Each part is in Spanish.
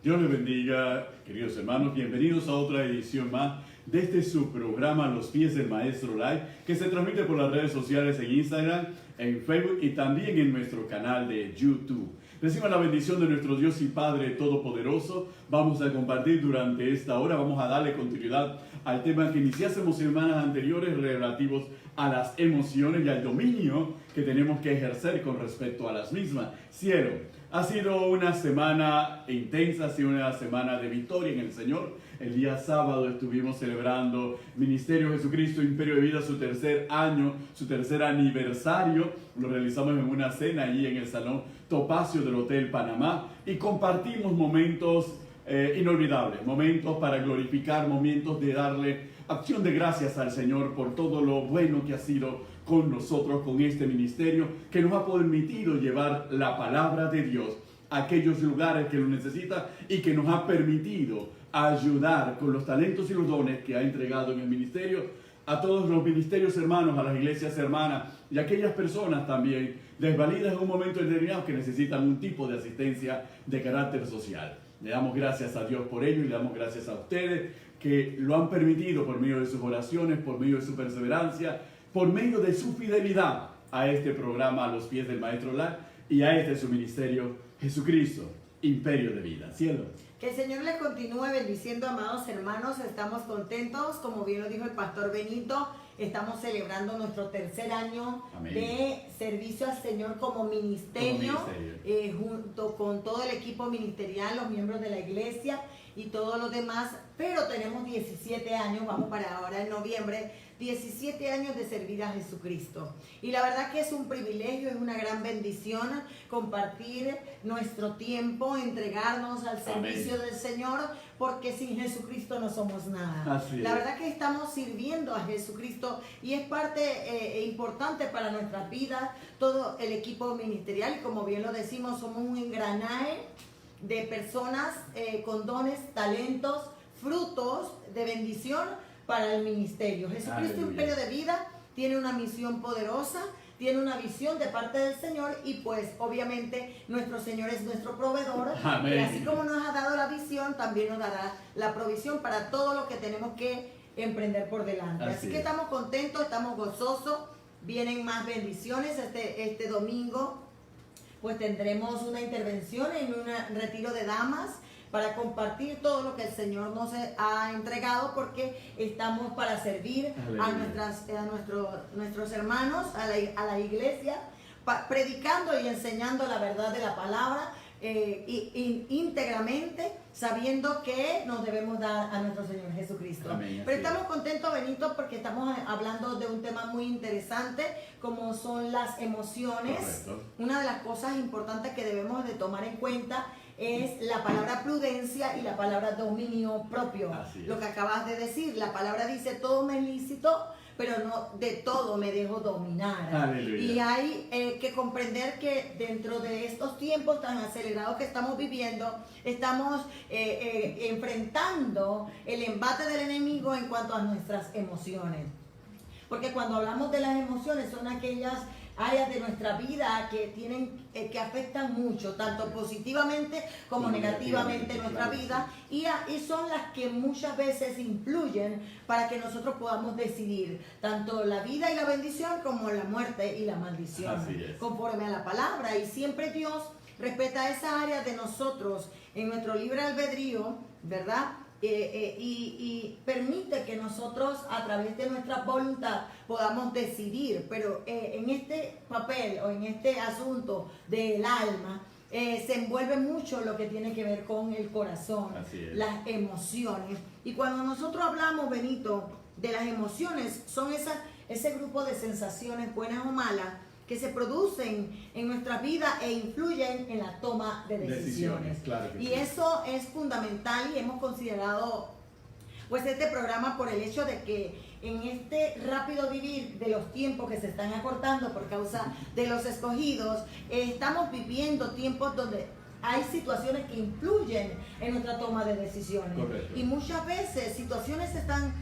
Dios les bendiga, queridos hermanos. Bienvenidos a otra edición más de este su programa Los Pies del Maestro Live, que se transmite por las redes sociales en Instagram, en Facebook y también en nuestro canal de YouTube. Reciban la bendición de nuestro Dios y Padre Todopoderoso. Vamos a compartir durante esta hora, vamos a darle continuidad al tema que iniciásemos semanas anteriores relativos a las emociones y al dominio que tenemos que ejercer con respecto a las mismas. Cielo, ha sido una semana intensa, ha sido una semana de victoria en el Señor. El día sábado estuvimos celebrando Ministerio Jesucristo Imperio de Vida, su tercer año, su tercer aniversario. Lo realizamos en una cena allí en el Salón Topacio del Hotel Panamá y compartimos momentos inolvidables, momentos para glorificar, momentos de darle acción de gracias al Señor por todo lo bueno que ha sido con nosotros, con este ministerio, que nos ha permitido llevar la palabra de Dios a aquellos lugares que lo necesitan y que nos ha permitido ayudar con los talentos y los dones que ha entregado en el ministerio a todos los ministerios hermanos, a las iglesias hermanas y a aquellas personas también desvalidas en un momento determinado que necesitan un tipo de asistencia de carácter social. Le damos gracias a Dios por ello y le damos gracias a ustedes que lo han permitido por medio de sus oraciones, por medio de su perseverancia, por medio de su fidelidad a este programa, a los pies del Maestro Live y a este su ministerio, Jesucristo, Imperio de Vida. Cielo. Que el Señor les continúe bendiciendo, amados hermanos. Estamos contentos, como bien lo dijo el pastor Benito. Estamos celebrando nuestro tercer año Amén. De servicio al Señor como ministerio, junto con todo el equipo ministerial, los miembros de la iglesia y todos los demás. Pero tenemos 17 años, vamos para ahora en noviembre, 17 años de servir a Jesucristo. Y la verdad que es un privilegio, es una gran bendición compartir nuestro tiempo, entregarnos al servicio del Señor, porque sin Jesucristo no somos nada. La verdad que estamos sirviendo a Jesucristo y es parte importante para nuestras vidas, todo el equipo ministerial. Y como bien lo decimos, somos un engranaje de personas con dones, talentos, frutos de bendición para el ministerio. Jesucristo, Aleluya. Imperio de Vida, tiene una misión poderosa, tiene una visión de parte del Señor y pues obviamente nuestro Señor es nuestro proveedor. Amén. Y así como nos ha dado la visión, también nos dará la provisión para todo lo que tenemos que emprender por delante. Así que estamos contentos, estamos gozosos, vienen más bendiciones. Este domingo pues tendremos una intervención en un retiro de damas para compartir todo lo que el Señor nos ha entregado, porque estamos para servir a nuestros hermanos, a la iglesia, predicando y enseñando la verdad de la palabra íntegramente, sabiendo que nos debemos dar a nuestro Señor Jesucristo. Amén. Pero estamos contentos, Benito, porque estamos hablando de un tema muy interesante, como son las emociones. Correcto. Una de las cosas importantes que debemos de tomar en cuenta es la palabra prudencia y la palabra dominio propio. Lo que acabas de decir, la palabra dice: todo me es lícito, pero no de todo me dejo dominar. Aleluya. Y hay que comprender que dentro de estos tiempos tan acelerados que estamos viviendo, estamos enfrentando el embate del enemigo en cuanto a nuestras emociones. Porque cuando hablamos de las emociones, son aquellas áreas de nuestra vida que afectan mucho, tanto positivamente como negativamente nuestra vida, y son las que muchas veces influyen para que nosotros podamos decidir tanto la vida y la bendición como la muerte y la maldición, conforme a la palabra. Y siempre Dios respeta esa área de nosotros en nuestro libre albedrío, ¿verdad? Y permite que nosotros a través de nuestra voluntad podamos decidir, pero en este papel o en este asunto del alma se envuelve mucho lo que tiene que ver con el corazón, las emociones. Y cuando nosotros hablamos, Benito, de las emociones, son ese grupo de sensaciones buenas o malas que se producen en nuestra vida e influyen en la toma de decisiones. Claro que y sí. Eso es fundamental, y hemos considerado pues este programa por el hecho de que en este rápido vivir de los tiempos que se están acortando por causa de los escogidos, estamos viviendo tiempos donde hay situaciones que influyen en nuestra toma de decisiones. Correcto. Y muchas veces situaciones están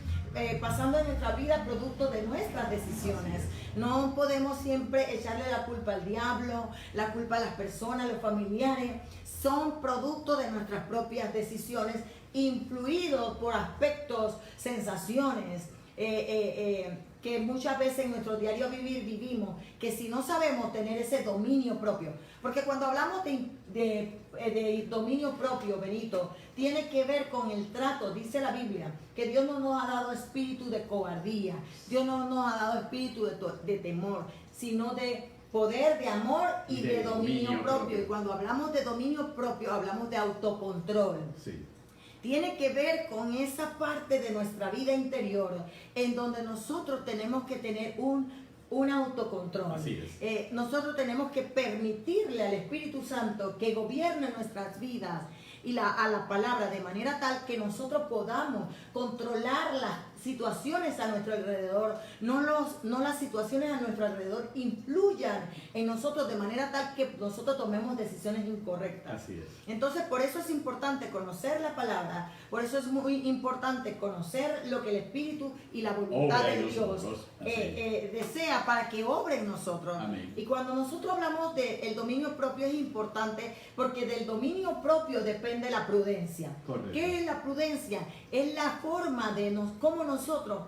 pasando en nuestra vida producto de nuestras decisiones. No podemos siempre echarle la culpa al diablo, la culpa a las personas, los familiares. Son producto de nuestras propias decisiones, influidos por aspectos, sensaciones, que muchas veces en nuestro diario vivir vivimos, que si no sabemos tener ese dominio propio, porque cuando hablamos de dominio propio, Benito, tiene que ver con el trato. Dice la Biblia que Dios no nos ha dado espíritu de cobardía, Dios no nos ha dado espíritu de temor, sino de poder, de amor y de dominio propio. Y cuando hablamos de dominio propio, hablamos de autocontrol. Sí. Tiene que ver con esa parte de nuestra vida interior en donde nosotros tenemos que tener un autocontrol. Así es. Nosotros tenemos que permitirle al Espíritu Santo que gobierne nuestras vidas y a la palabra, de manera tal que nosotros podamos controlar las situaciones a nuestro alrededor, no las situaciones a nuestro alrededor influyan en nosotros de manera tal que nosotros tomemos decisiones incorrectas. Así es. Entonces, por eso es importante conocer la palabra, por eso es muy importante conocer lo que el Espíritu y la voluntad Obra en de Dios desea para que obre en nosotros. Amén. Y cuando nosotros hablamos del dominio propio es importante porque del dominio propio depende la prudencia. Correcto. ¿Qué es la prudencia? Es la forma de cómo nosotros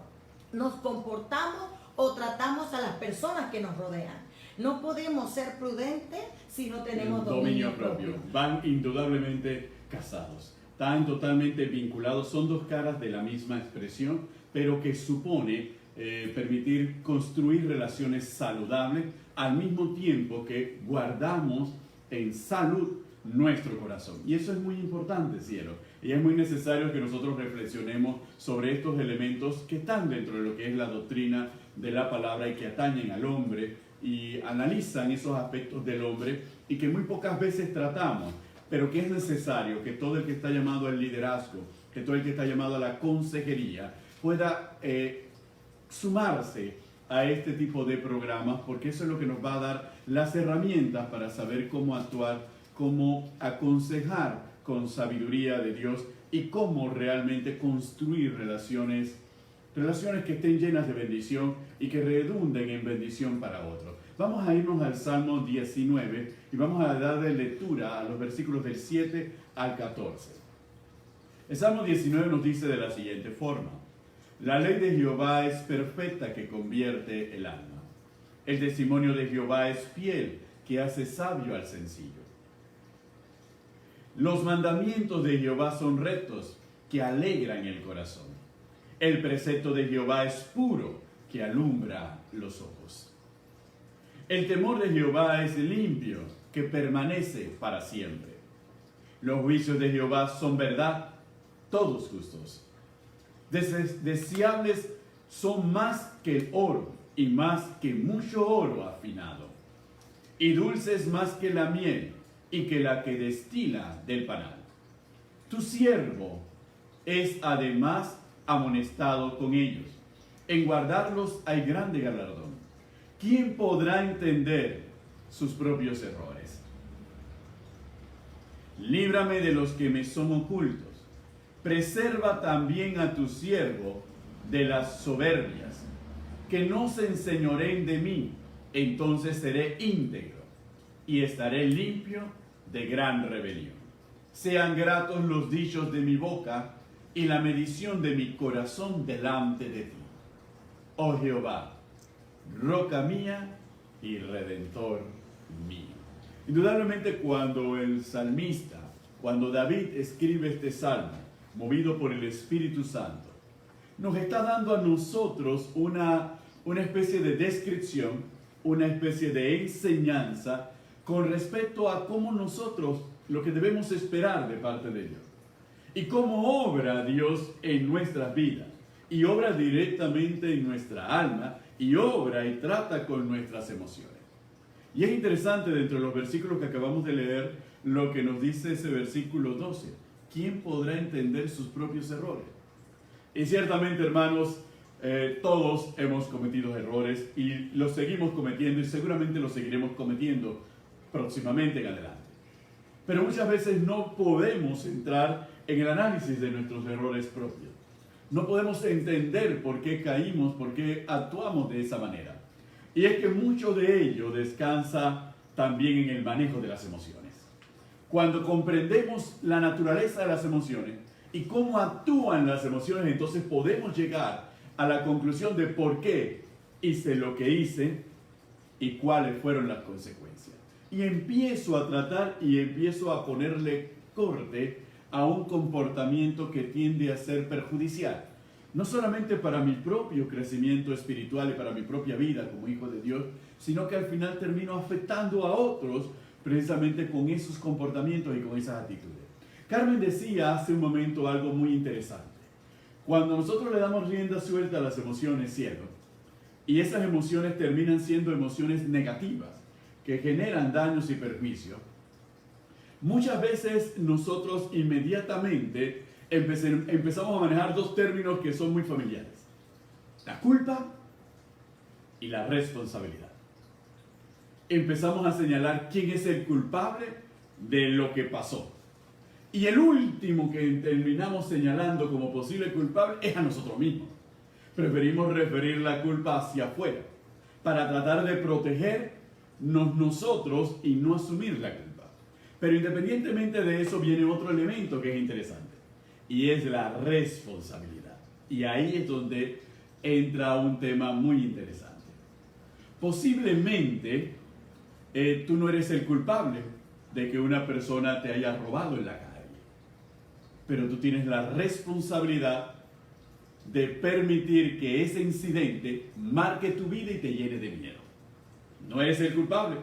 nos comportamos o tratamos a las personas que nos rodean. No podemos ser prudentes si no tenemos dominio propio. Van indudablemente casados. Están totalmente vinculados. Son dos caras de la misma expresión, pero que supone permitir construir relaciones saludables al mismo tiempo que guardamos en salud nuestro corazón. Y eso es muy importante, cielo. Y es muy necesario que nosotros reflexionemos sobre estos elementos que están dentro de lo que es la doctrina de la palabra y que atañen al hombre y analizan esos aspectos del hombre y que muy pocas veces tratamos, pero que es necesario que todo el que está llamado al liderazgo, que todo el que está llamado a la consejería pueda sumarse a este tipo de programas, porque eso es lo que nos va a dar las herramientas para saber cómo actuar, cómo aconsejar con sabiduría de Dios y cómo realmente construir relaciones que estén llenas de bendición y que redunden en bendición para otros. Vamos a irnos al Salmo 19 y vamos a darle lectura a los versículos del 7 al 14. El Salmo 19 nos dice de la siguiente forma: la ley de Jehová es perfecta, que convierte el alma. El testimonio de Jehová es fiel, que hace sabio al sencillo. Los mandamientos de Jehová son rectos, que alegran el corazón. El precepto de Jehová es puro, que alumbra los ojos. El temor de Jehová es limpio, que permanece para siempre. Los juicios de Jehová son verdad, todos justos. Deseables son más que el oro, y más que mucho oro afinado. Y dulces más que la miel, y que la que destila del panal. Tu siervo es además amonestado con ellos. En guardarlos hay grande galardón. ¿Quién podrá entender sus propios errores? Líbrame de los que me son ocultos. Preserva también a tu siervo de las soberbias, que no se enseñoreen de mí. Entonces seré íntegro y estaré limpio de gran rebelión. Sean gratos los dichos de mi boca y la medición de mi corazón delante de ti. Oh Jehová, roca mía y redentor mío. Indudablemente cuando el salmista, cuando David escribe este salmo, movido por el Espíritu Santo, nos está dando a nosotros una especie de descripción, una especie de enseñanza con respecto a cómo nosotros, lo que debemos esperar de parte de Dios. Y cómo obra Dios en nuestras vidas. Y obra directamente en nuestra alma. Y obra y trata con nuestras emociones. Y es interesante dentro de los versículos que acabamos de leer, lo que nos dice ese versículo 12. ¿Quién podrá entender sus propios errores? Y ciertamente, hermanos, todos hemos cometido errores y los seguimos cometiendo y seguramente los seguiremos cometiendo próximamente en adelante. Pero muchas veces no podemos entrar en el análisis de nuestros errores propios. no podemos entender por qué caímos, por qué actuamos de esa manera. Y es que mucho de ello descansa también en el manejo de las emociones. Cuando comprendemos la naturaleza de las emociones y cómo actúan las emociones, entonces podemos llegar a la conclusión de por qué hice lo que hice y cuáles fueron las consecuencias. Y empiezo a tratar y empiezo a ponerle corte a un comportamiento que tiende a ser perjudicial. No solamente para mi propio crecimiento espiritual y para mi propia vida como hijo de Dios, sino que al final termino afectando a otros precisamente con esos comportamientos y con esas actitudes. Carmen decía hace un momento algo muy interesante. Cuando nosotros le damos rienda suelta a las emociones, cielo, y esas emociones terminan siendo emociones negativas, que generan daños y perjuicios, muchas veces nosotros inmediatamente empezamos a manejar dos términos que son muy familiares: la culpa y la responsabilidad. Empezamos a señalar quién es el culpable de lo que pasó. Y el último que terminamos señalando como posible culpable es a nosotros mismos. Preferimos referir la culpa hacia afuera para tratar de protegernos nosotros y no asumir la culpa. Pero independientemente de eso viene otro elemento que es interesante, y es la responsabilidad. Y ahí es donde entra un tema muy interesante. Posiblemente tú no eres el culpable de que una persona te haya robado en la calle, pero tú tienes la responsabilidad de permitir que ese incidente marque tu vida y te llene de miedo. No eres el culpable,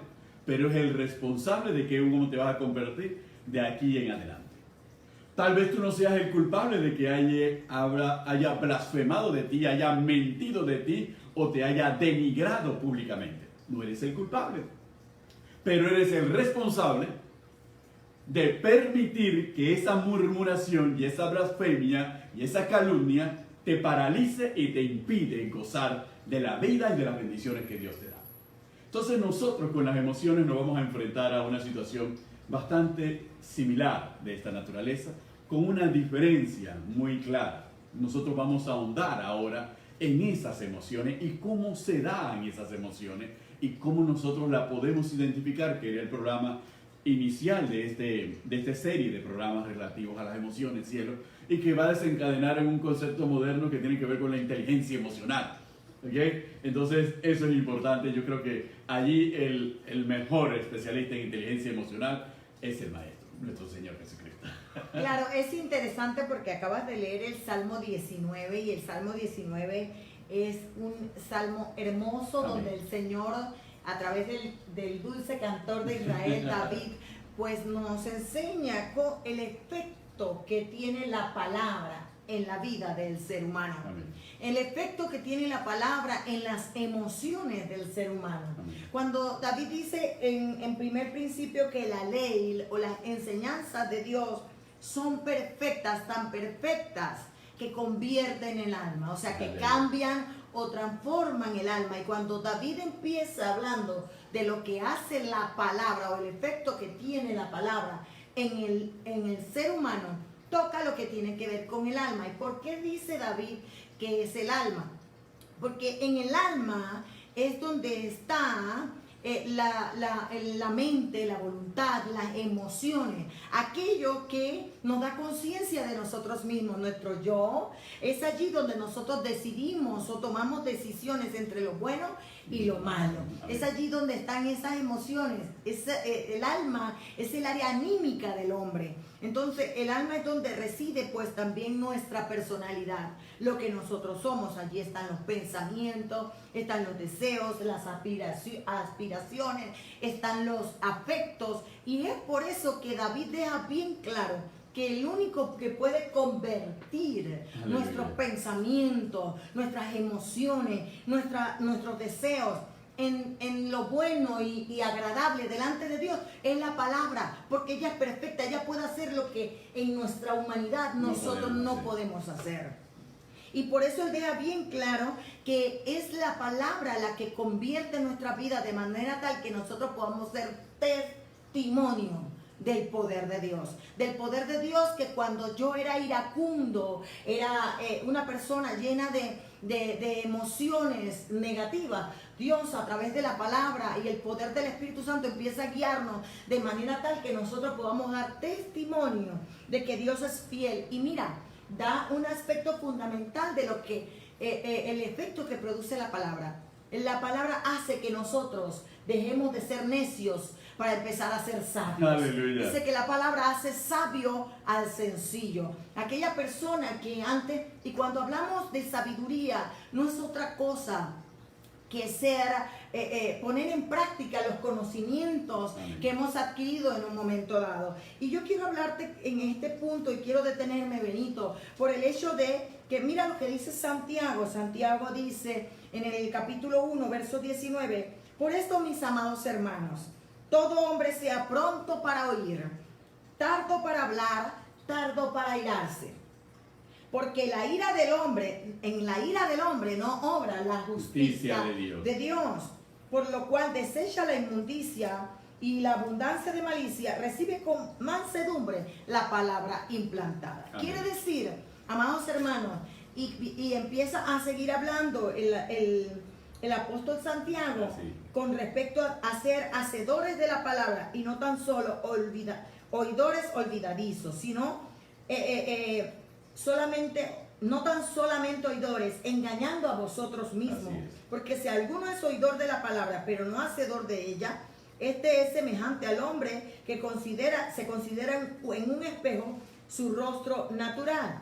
pero es el responsable de que uno te vas a convertir de aquí en adelante. Tal vez tú no seas el culpable de que haya blasfemado de ti, haya mentido de ti o te haya denigrado públicamente. No eres el culpable, pero eres el responsable de permitir que esa murmuración y esa blasfemia y esa calumnia te paralice y te impide gozar de la vida y de las bendiciones que Dios te da. Entonces nosotros con las emociones nos vamos a enfrentar a una situación bastante similar de esta naturaleza, con una diferencia muy clara. Nosotros vamos a ahondar ahora en esas emociones y cómo se dan esas emociones y cómo nosotros la podemos identificar, que era el programa inicial de esta serie de programas relativos a las emociones, cielo, y que va a desencadenar en un concepto moderno que tiene que ver con la inteligencia emocional. ¿Okay? Entonces eso es importante. Yo creo que allí el mejor especialista en inteligencia emocional es el Maestro, nuestro Señor Jesucristo. Claro, es interesante porque acabas de leer el Salmo 19 y el Salmo 19 es un salmo hermoso. Amén. Donde el Señor, a través del dulce cantor de Israel, David, pues nos enseña el efecto que tiene la palabra en la vida del ser humano. Amén. El efecto que tiene la palabra en las emociones del ser humano. Amén. Cuando David dice en primer principio que la ley o las enseñanzas de Dios son perfectas, tan perfectas que convierten el alma, o sea que cambian o transforman el alma. Y cuando David empieza hablando de lo que hace la palabra o el efecto que tiene la palabra en el ser humano, toca lo que tiene que ver con el alma. ¿Y por qué dice David que es el alma? Porque en el alma es donde está la mente, la voluntad, las emociones, aquello que nos da conciencia de nosotros mismos, nuestro yo. Es allí donde nosotros decidimos o tomamos decisiones entre lo bueno y lo malo. Es allí donde están esas emociones. El alma es el área anímica del hombre. Entonces el alma es donde reside pues también nuestra personalidad, lo que nosotros somos. Allí están los pensamientos, están los deseos, las aspiraciones, están los afectos. Y es por eso que David deja bien claro que el único que puede convertir nuestros pensamientos, nuestras emociones, nuestros deseos en lo bueno y agradable delante de Dios es la palabra, porque ella es perfecta. Ella puede hacer lo que en nuestra humanidad nosotros no podemos hacer. Y por eso él deja bien claro que es la palabra la que convierte nuestra vida de manera tal que nosotros podamos ser testimonio del poder de Dios. Del poder de Dios, que cuando yo era iracundo, era una persona llena de emociones negativas, Dios a través de la palabra y el poder del Espíritu Santo empieza a guiarnos de manera tal que nosotros podamos dar testimonio de que Dios es fiel. Y mira, da un aspecto fundamental de lo que el efecto que produce la palabra. La palabra hace que nosotros dejemos de ser necios para empezar a ser sabios. Aleluya. Dice que la palabra hace sabio al sencillo. Aquella persona que antes, y cuando hablamos de sabiduría, no es otra cosa que ser, poner en práctica los conocimientos que hemos adquirido en un momento dado. Y yo quiero hablarte en este punto, y quiero detenerme, Benito, por el hecho de que mira lo que dice Santiago. Santiago dice en el capítulo 1, verso 19, por esto, mis amados hermanos, todo hombre sea pronto para oír, tardo para hablar, tardo para airarse. Porque la ira del hombre, en la ira del hombre no obra la justicia de Dios. Por lo cual desecha la inmundicia y la abundancia de malicia, recibe con mansedumbre la palabra implantada. Amén. Quiere decir, amados hermanos, y empieza a seguir hablando el apóstol Santiago con respecto a ser hacedores de la palabra y no tan solo oidores olvidadizos, sino no tan solamente oidores, engañando a vosotros mismos. Porque si alguno es oidor de la palabra, pero no hacedor de ella, este es semejante al hombre que se considera en un espejo su rostro natural.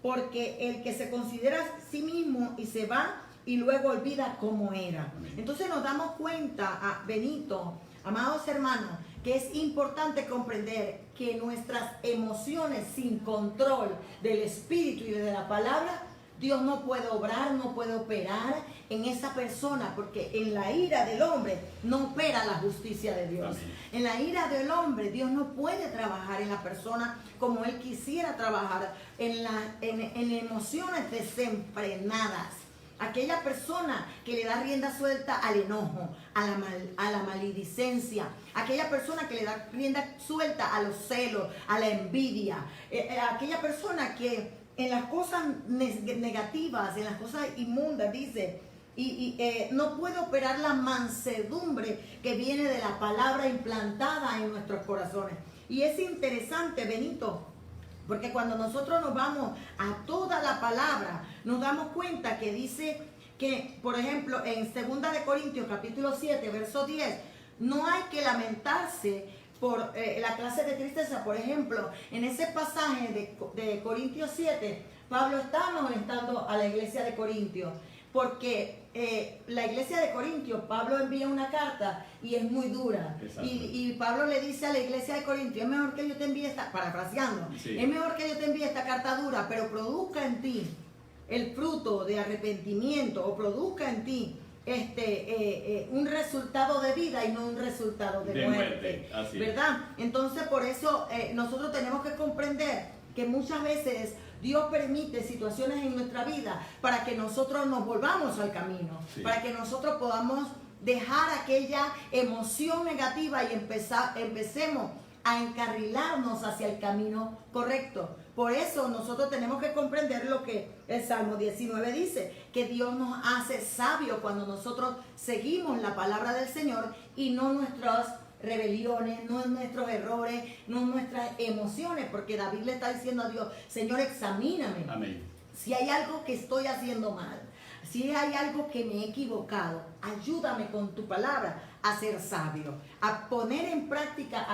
Porque el que se considera a sí mismo y se va y luego olvida cómo era. Amén. Entonces nos damos cuenta, Benito, amados hermanos, que es importante comprender que nuestras emociones sin control del Espíritu y de la palabra, Dios no puede obrar, no puede operar en esa persona, porque en la ira del hombre no opera la justicia de Dios. Amén. En la ira del hombre, Dios no puede trabajar en la persona como Él quisiera trabajar, en emociones desenfrenadas. Aquella persona que le da rienda suelta al enojo, a la maledicencia, aquella persona que le da rienda suelta a los celos, a la envidia, aquella persona que en las cosas negativas, en las cosas inmundas, dice, no puede operar la mansedumbre que viene de la palabra implantada en nuestros corazones. Y es interesante, Benito, porque cuando nosotros nos vamos a toda la palabra, nos damos cuenta que dice que, por ejemplo, en 2 de Corintios, capítulo 7, verso 10, no hay que lamentarse por la clase de tristeza. Por ejemplo, en ese pasaje de Corintios 7, Pablo está amonestando a la iglesia de Corintios, porque la iglesia de Corintios, Pablo envía una carta y es muy dura. Y Pablo le dice a la iglesia de Corintios, es mejor que yo te envíe parafraseando, es mejor que yo te envíe esta carta dura, pero produzca en ti el fruto de arrepentimiento, o produzca en ti un resultado de vida y no un resultado de muerte. ¿Verdad? Entonces, por eso nosotros tenemos que comprender que muchas veces Dios permite situaciones en nuestra vida para que nosotros nos volvamos al camino, para que nosotros podamos dejar aquella emoción negativa y empecemos a encarrilarnos hacia el camino correcto. Por eso nosotros tenemos que comprender lo que el Salmo 19 dice, que Dios nos hace sabios cuando nosotros seguimos la palabra del Señor y no nuestras rebeliones, no nuestros errores, no nuestras emociones, porque David le está diciendo a Dios, Señor, examíname. Amén. Si hay algo que estoy haciendo mal, si hay algo que me he equivocado, ayúdame con tu palabra a ser sabio, a poner en práctica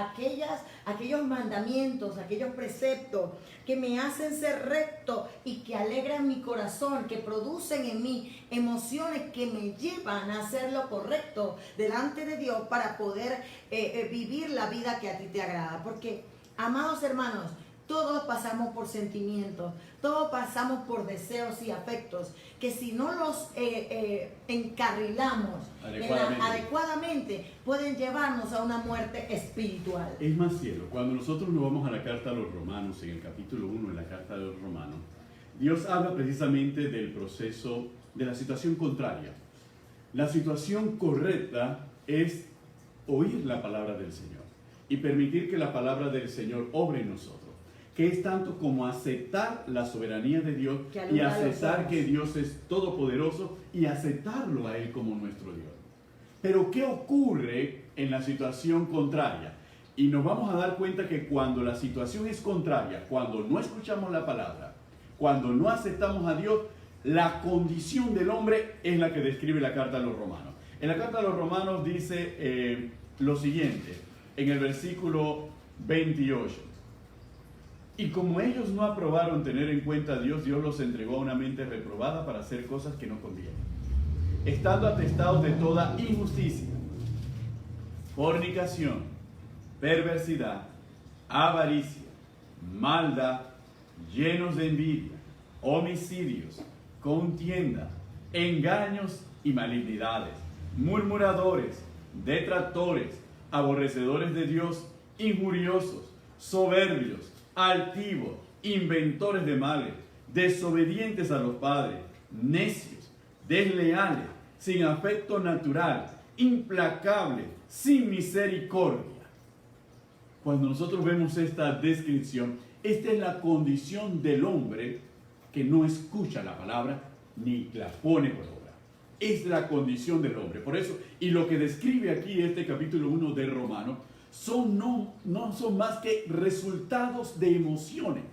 aquellos mandamientos, aquellos preceptos que me hacen ser recto y que alegran mi corazón, que producen en mí emociones que me llevan a hacer lo correcto delante de Dios para poder vivir la vida que a ti te agrada. Porque, amados hermanos, todos pasamos por sentimientos, todos pasamos por deseos y afectos que si no los encarrilamos adecuadamente pueden llevarnos a una muerte espiritual. Es más, cielo, cuando nosotros nos vamos a la carta a los romanos, en el capítulo 1 de la carta de los romanos, Dios habla precisamente del proceso de la situación contraria. La situación correcta es oír la palabra del Señor. y permitir que la palabra del Señor obre en nosotros, que es tanto como aceptar la soberanía de Dios y aceptar que Dios es todopoderoso y aceptarlo a Él como nuestro Dios. Pero ¿qué ocurre en la situación contraria? Y nos vamos a dar cuenta que cuando la situación es contraria, cuando no escuchamos la palabra, cuando no aceptamos a Dios, la condición del hombre es la que describe la carta a los romanos. En la carta a los romanos dice lo siguiente, en el versículo 28. Y como ellos no aprobaron tener en cuenta a Dios, Dios los entregó a una mente reprobada para hacer cosas que no convienen, estando atestados de toda injusticia, fornicación, perversidad, avaricia, maldad, llenos de envidia, homicidios, contienda, engaños y malignidades, murmuradores, detractores, aborrecedores de Dios, injuriosos, soberbios, altivos, inventores de males, desobedientes a los padres, necios, desleales, sin afecto natural, implacables, sin misericordia. Cuando nosotros vemos esta descripción, esta es la condición del hombre que no escucha la palabra ni la pone por obra. Es la condición del hombre. Por eso, y lo que describe aquí este capítulo 1 de Romanos, no son más que resultados de emociones.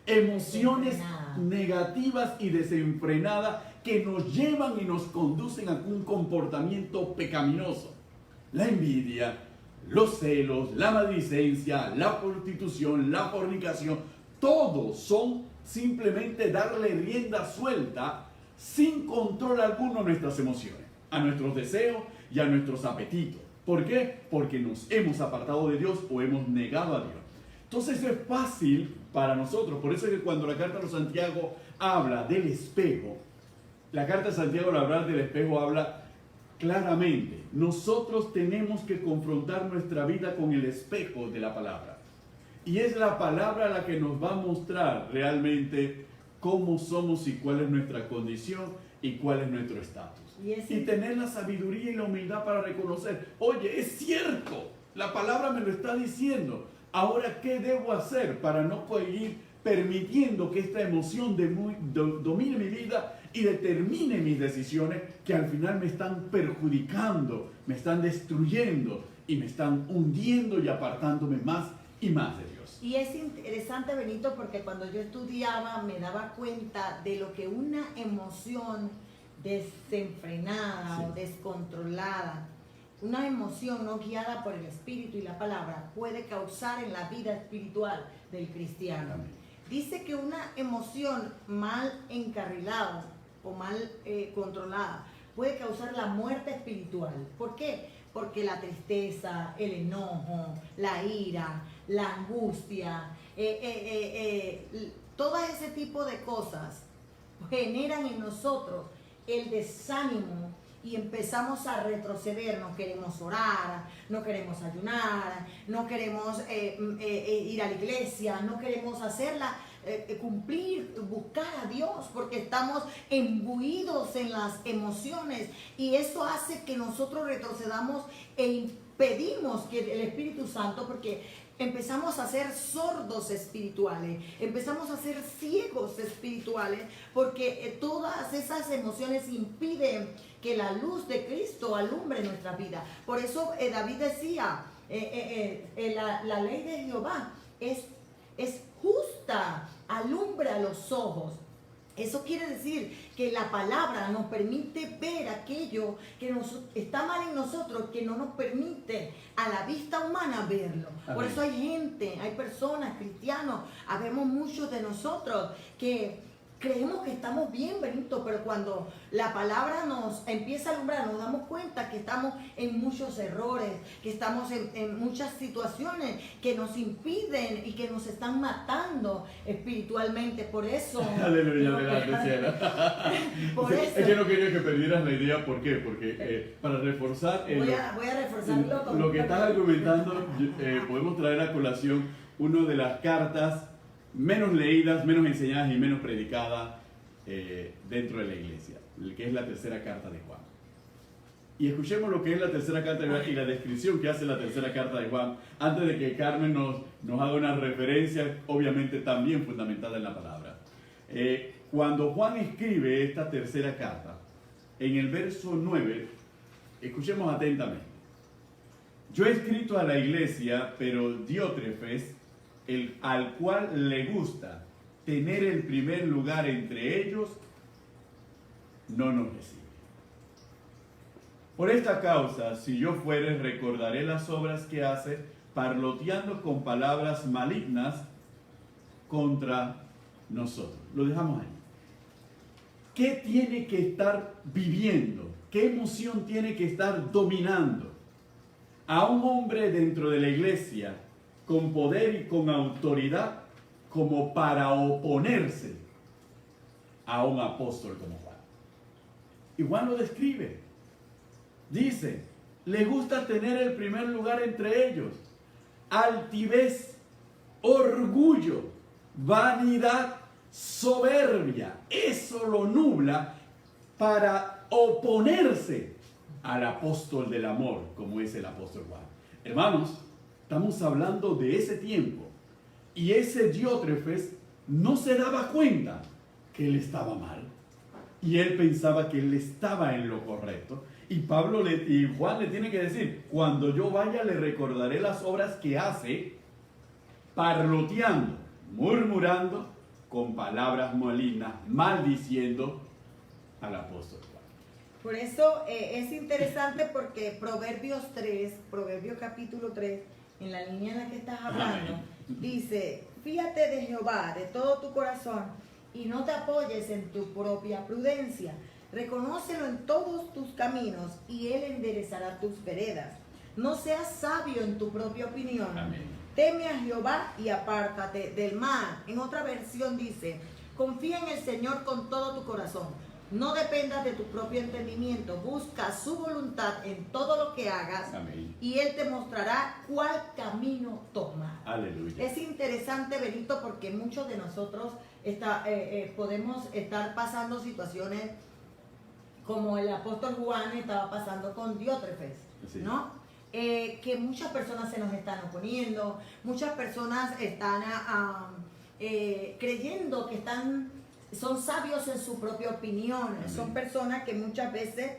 Emociones negativas y desenfrenadas que nos llevan y nos conducen a un comportamiento pecaminoso. La envidia, los celos, la maldicencia, la prostitución, la fornicación, todos son simplemente darle rienda suelta sin control alguno a nuestras emociones, a nuestros deseos y a nuestros apetitos. ¿Por qué? Porque nos hemos apartado de Dios o hemos negado a Dios. Entonces es fácil para nosotros, por eso es que cuando la carta de Santiago habla del espejo, la carta de Santiago al hablar del espejo habla claramente, nosotros tenemos que confrontar nuestra vida con el espejo de la palabra. Y es la palabra la que nos va a mostrar realmente cómo somos y cuál es nuestra condición y cuál es nuestro estatus. Y tener la sabiduría y la humildad para reconocer, oye, es cierto, la palabra me lo está diciendo. Ahora, ¿qué debo hacer para no seguir permitiendo que esta emoción domine mi vida y determine mis decisiones que al final me están perjudicando, me están destruyendo y me están hundiendo y apartándome más y más de Dios? Y es interesante, Benito, porque cuando yo estudiaba me daba cuenta de lo que una emoción desenfrenada o descontrolada, una emoción no guiada por el Espíritu y la palabra, puede causar en la vida espiritual del cristiano. Amén. Dice que una emoción mal encarrilada o mal controlada puede causar la muerte espiritual. ¿Por qué? Porque la tristeza, el enojo, la ira, la angustia, todo ese tipo de cosas generan en nosotros el desánimo y empezamos a retroceder. No queremos orar, no queremos ayunar, no queremos ir a la iglesia, no queremos hacerla, cumplir, buscar a Dios, porque estamos imbuidos en las emociones y eso hace que nosotros retrocedamos e impedimos que el Espíritu Santo, porque empezamos a ser sordos espirituales, empezamos a ser ciegos espirituales, porque todas esas emociones impiden que la luz de Cristo alumbre nuestra vida. Por eso David decía, la ley de Jehová es justa, alumbra los ojos. Eso quiere decir que la palabra nos permite ver aquello que está mal en nosotros, que no nos permite a la vista humana verlo. Amén. Por eso hay gente, hay personas, cristianos, habemos muchos de nosotros que creemos que estamos bien, Benito, pero cuando la palabra nos empieza a alumbrar, nos damos cuenta que estamos en muchos errores, que estamos en muchas situaciones que nos impiden y que nos están matando espiritualmente. Por eso... Aleluya, por eso. Es que no quería que perdieras la idea. ¿Por qué? Porque para reforzar... Voy a reforzarlo. Lo que estás argumentando, podemos traer a colación una de las cartas menos leídas, menos enseñadas y menos predicadas dentro de la iglesia, que es la tercera carta de Juan. Y escuchemos lo que es la tercera carta de Juan y la descripción que hace la tercera carta de Juan, antes de que Carmen nos haga una referencia, obviamente también fundamentada en la palabra. Cuando Juan escribe esta tercera carta, en el verso 9, escuchemos atentamente. Yo he escrito a la iglesia, pero Diótrefes, al cual le gusta tener el primer lugar entre ellos, no nos recibe. Por esta causa, si yo fuere, recordaré las obras que hace, parloteando con palabras malignas contra nosotros. Lo dejamos ahí. ¿Qué tiene que estar viviendo? ¿Qué emoción tiene que estar dominando a un hombre dentro de la iglesia con poder y con autoridad como para oponerse a un apóstol como Juan? Y Juan lo describe. Dice, le gusta tener el primer lugar entre ellos. Altivez, orgullo, vanidad, soberbia. Eso lo nubla para oponerse al apóstol del amor, como es el apóstol Juan. Hermanos, estamos hablando de ese tiempo. Y ese Diótrefes no se daba cuenta que él estaba mal. Y él pensaba que él estaba en lo correcto. Y Juan le tiene que decir, cuando yo vaya le recordaré las obras que hace, parloteando, murmurando, con palabras malignas, maldiciendo al apóstol Juan. Por eso es interesante porque Proverbios capítulo 3, en la línea en la que estás hablando, dice, fíjate de Jehová de todo tu corazón y no te apoyes en tu propia prudencia. Reconócelo en todos tus caminos y Él enderezará tus veredas. No seas sabio en tu propia opinión. Amén. Teme a Jehová y apártate del mal. En otra versión dice, confía en el Señor con todo tu corazón. No dependas de tu propio entendimiento. Busca su voluntad en todo lo que hagas. Amén. Y Él te mostrará cuál camino tomar. Aleluya. Es interesante, Benito, porque muchos de nosotros podemos estar pasando situaciones como el apóstol Juan estaba pasando con Diótrefes, sí, ¿no? Que muchas personas se nos están oponiendo, muchas personas están creyendo que son sabios en su propia opinión. Amén. Son personas que muchas veces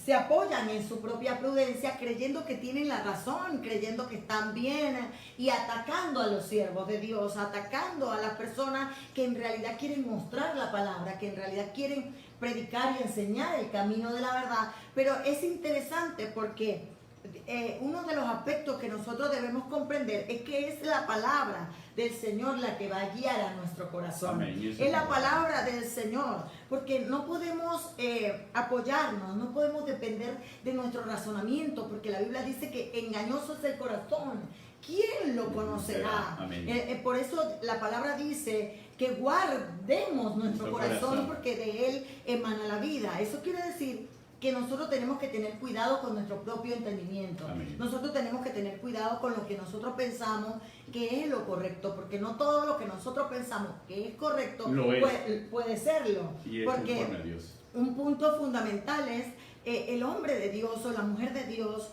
se apoyan en su propia prudencia, creyendo que tienen la razón, creyendo que están bien y atacando a los siervos de Dios, atacando a las personas que en realidad quieren mostrar la palabra, que en realidad quieren predicar y enseñar el camino de la verdad. Pero es interesante porque uno de los aspectos que nosotros debemos comprender es que es la palabra del Señor la que va a guiar a nuestro corazón. Amén. Es la palabra del Señor, porque no podemos apoyarnos, no podemos depender de nuestro razonamiento, porque la Biblia dice que engañoso es el corazón. ¿Quién lo conocerá? Por eso la palabra dice que guardemos nuestro corazón, porque de él emana la vida. Eso quiere decir que nosotros tenemos que tener cuidado con nuestro propio entendimiento. Amén. Nosotros tenemos que tener cuidado con lo que nosotros pensamos que es lo correcto, porque no todo lo que nosotros pensamos que es correcto puede serlo. Y es porque un punto fundamental es el hombre de Dios o la mujer de Dios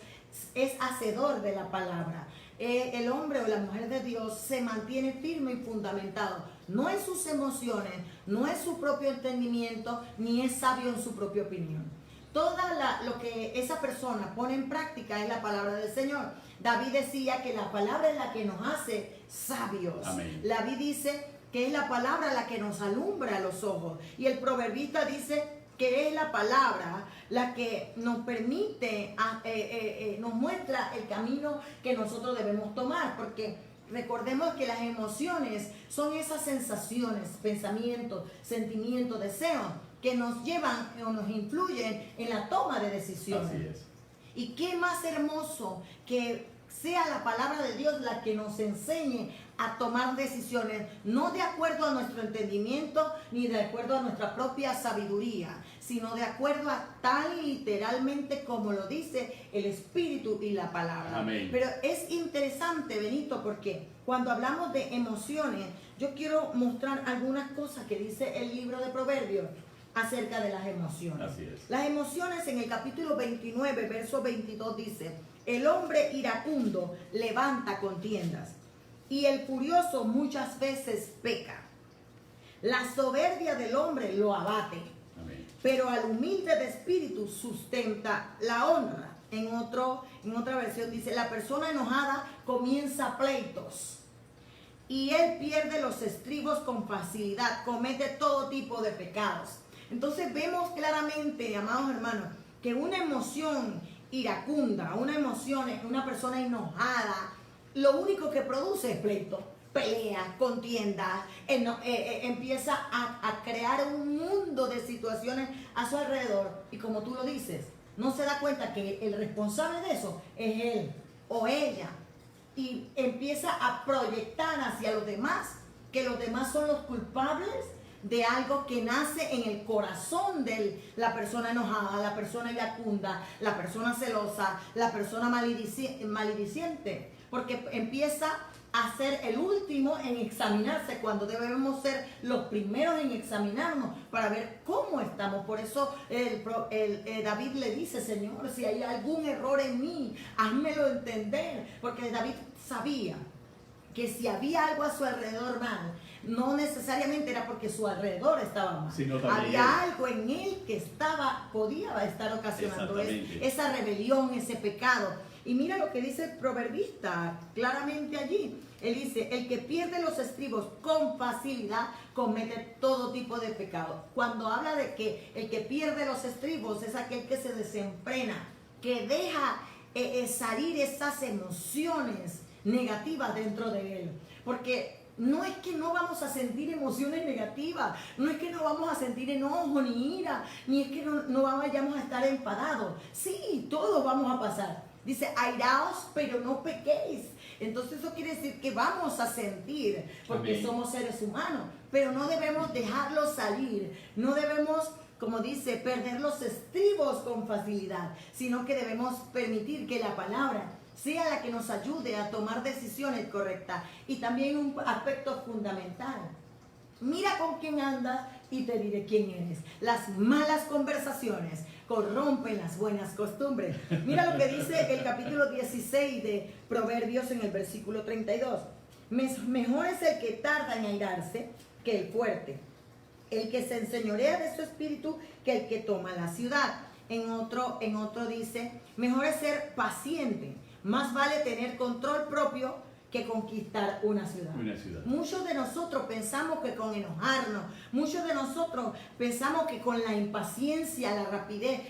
es hacedor de la palabra. El hombre o la mujer de Dios se mantiene firme y fundamentado, no en sus emociones, no en su propio entendimiento, ni es sabio en su propia opinión. Lo que esa persona pone en práctica es la palabra del Señor. David decía que la palabra es la que nos hace sabios. Amén. David dice que es la palabra la que nos alumbra los ojos. Y el proverbista dice que es la palabra la que nos permite, nos muestra el camino que nosotros debemos tomar. Porque recordemos que las emociones son esas sensaciones, pensamientos, sentimientos, deseos que nos llevan o nos influyen en la toma de decisiones. Así es. Y qué más hermoso que sea la palabra de Dios la que nos enseñe a tomar decisiones, no de acuerdo a nuestro entendimiento ni de acuerdo a nuestra propia sabiduría, sino de acuerdo a tal literalmente como lo dice el Espíritu y la palabra. Amén. Pero es interesante, Benito, porque cuando hablamos de emociones, yo quiero mostrar algunas cosas que dice el libro de Proverbios. acerca de las emociones. Así es. Las emociones en el capítulo 29, verso 22 dice: el hombre iracundo levanta contiendas y el furioso muchas veces peca. La soberbia del hombre lo abate, Amén. pero al humilde de espíritu sustenta la honra. En otra versión dice: la persona enojada comienza pleitos y él pierde los estribos con facilidad, comete todo tipo de pecados. Entonces vemos claramente, amados hermanos, que una emoción iracunda, una persona enojada, lo único que produce es pleito, pelea, contienda, empieza a crear un mundo de situaciones a su alrededor. Y como tú lo dices, no se da cuenta que el responsable de eso es él o ella. Y empieza a proyectar hacia los demás, que los demás son los culpables de algo que nace en el corazón de la persona enojada, la persona iracunda, la persona celosa, la persona malediciente, porque empieza a ser el último en examinarse, cuando debemos ser los primeros en examinarnos para ver cómo estamos. Por eso David le dice: Señor, si hay algún error en mí, házmelo entender, porque David sabía que si había algo a su alrededor mal, no necesariamente era porque su alrededor estaba mal, había algo en él que podía estar ocasionando esa rebelión, ese pecado. Y mira lo que dice el proverbista claramente allí. Él dice: el que pierde los estribos con facilidad comete todo tipo de pecado. Cuando habla de que el que pierde los estribos es aquel que se desenfrena, que deja salir esas emociones negativas dentro de él. Porque no es que no vamos a sentir emociones negativas, no es que no vamos a sentir enojo ni ira, ni es que no vayamos a estar enfadados. Sí, todos vamos a pasar. Dice: airaos, pero no pequéis. Entonces eso quiere decir que vamos a sentir, porque Amén. Somos seres humanos, pero no debemos dejarlo salir, no debemos, como dice, perder los estribos con facilidad, sino que debemos permitir que la palabra sea la que nos ayude a tomar decisiones correctas. Y también un aspecto fundamental: mira con quién andas y te diré quién eres. Las malas conversaciones corrompen las buenas costumbres. Mira lo que dice el capítulo 16 de Proverbios en el versículo 32. Mejor es el que tarda en airarse que el fuerte, el que se enseñorea de su espíritu que el que toma la ciudad. En otro dice: mejor es ser paciente, más vale tener control propio que conquistar una ciudad. Muchos de nosotros pensamos que con enojarnos, muchos de nosotros pensamos que con la impaciencia, la rapidez,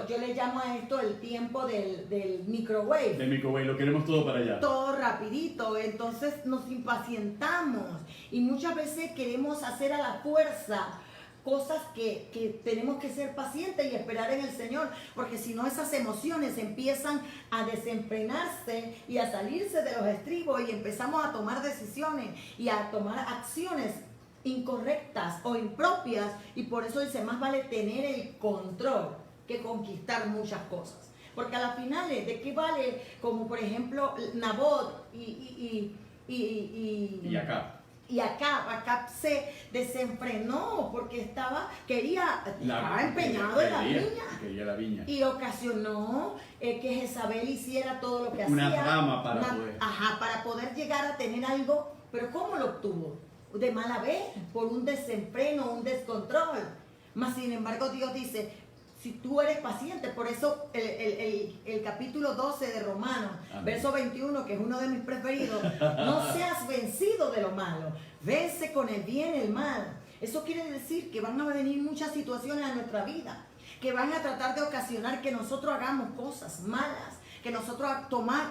yo le llamo a esto el tiempo del microwave. Del microwave, lo queremos todo para allá. Todo rapidito, entonces nos impacientamos y muchas veces queremos hacer a la fuerza cosas que tenemos que ser pacientes y esperar en el Señor, porque si no, esas emociones empiezan a desenfrenarse y a salirse de los estribos y empezamos a tomar decisiones y a tomar acciones incorrectas o impropias, y por eso dice: más vale tener el control que conquistar muchas cosas, porque a las finales, ¿de qué vale? Como por ejemplo Nabot y Acab se desenfrenó porque estaba empeñado en la viña. Y ocasionó que Jezabel hiciera todo lo que hacía. Una rama para poder llegar a tener algo. Pero ¿cómo lo obtuvo? De mala vez, por un desenfreno, un descontrol. Mas sin embargo Dios dice: si tú eres paciente, por eso el capítulo 12 de Romanos, Amén. Verso 21, que es uno de mis preferidos: no seas vencido de lo malo, vence con el bien el mal. Eso quiere decir que van a venir muchas situaciones a nuestra vida, que van a tratar de ocasionar que nosotros hagamos cosas malas, que nosotros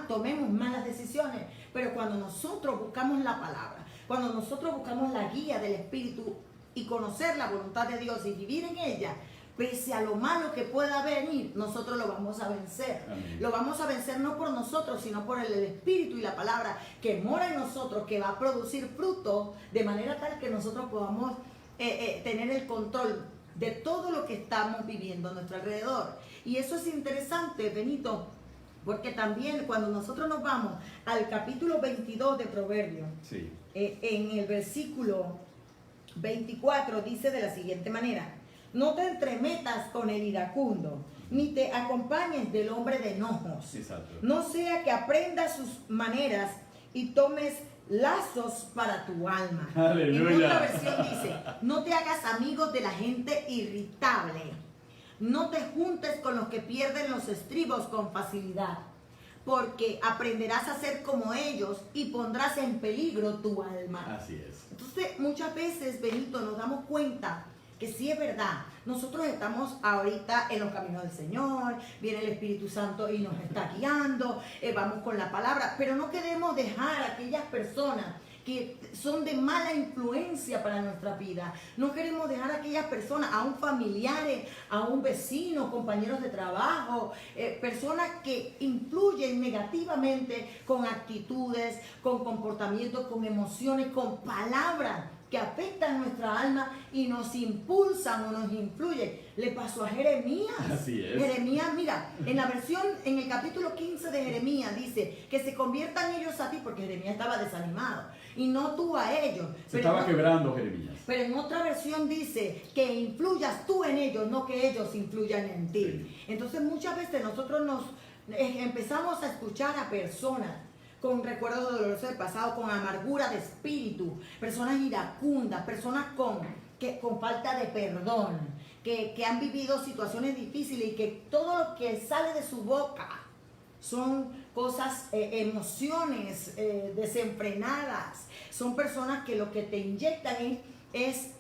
tomemos malas decisiones. Pero cuando nosotros buscamos la palabra, cuando nosotros buscamos la guía del Espíritu y conocer la voluntad de Dios y vivir en ella, pese a lo malo que pueda venir, nosotros lo vamos a vencer. Amén. Lo vamos a vencer no por nosotros, sino por el Espíritu y la palabra que mora en nosotros, que va a producir fruto, de manera tal que nosotros podamos tener el control de todo lo que estamos viviendo a nuestro alrededor. Y eso es interesante, Benito, porque también cuando nosotros nos vamos al capítulo 22 de Proverbios, sí. En el versículo 24 dice de la siguiente manera: No te entremetas con el iracundo, ni te acompañes del hombre de enojos. Exacto. No sea que aprendas sus maneras y tomes lazos para tu alma. Aleluya. En otra versión dice, no te hagas amigos de la gente irritable. No te juntes con los que pierden los estribos con facilidad, porque aprenderás a ser como ellos y pondrás en peligro tu alma. Así es. Entonces, muchas veces, Benito, nos damos cuenta que sí es verdad. Nosotros estamos ahorita en los caminos del Señor, viene el Espíritu Santo y nos está guiando, vamos con la palabra, pero no queremos dejar a aquellas personas que son de mala influencia para nuestra vida. No queremos dejar a aquellas personas, aún familiares, aún vecinos, compañeros de trabajo, personas que influyen negativamente con actitudes, con comportamientos, con emociones, con palabras que afectan nuestra alma y nos impulsan o nos influyen. Le pasó a Jeremías. Así es. Jeremías, mira, en la versión, en el capítulo 15 de Jeremías dice que se conviertan ellos a ti, porque Jeremías estaba desanimado, y no tú a ellos. Se estaba quebrando Jeremías. Pero en otra versión dice que influyas tú en ellos, no que ellos influyan en ti. Sí. Entonces muchas veces nosotros nos empezamos a escuchar a personas con recuerdos dolorosos del pasado, con amargura de espíritu, personas iracundas, personas con falta de perdón, que han vivido situaciones difíciles y que todo lo que sale de su boca son cosas, emociones desenfrenadas. Son personas que lo que te inyectan es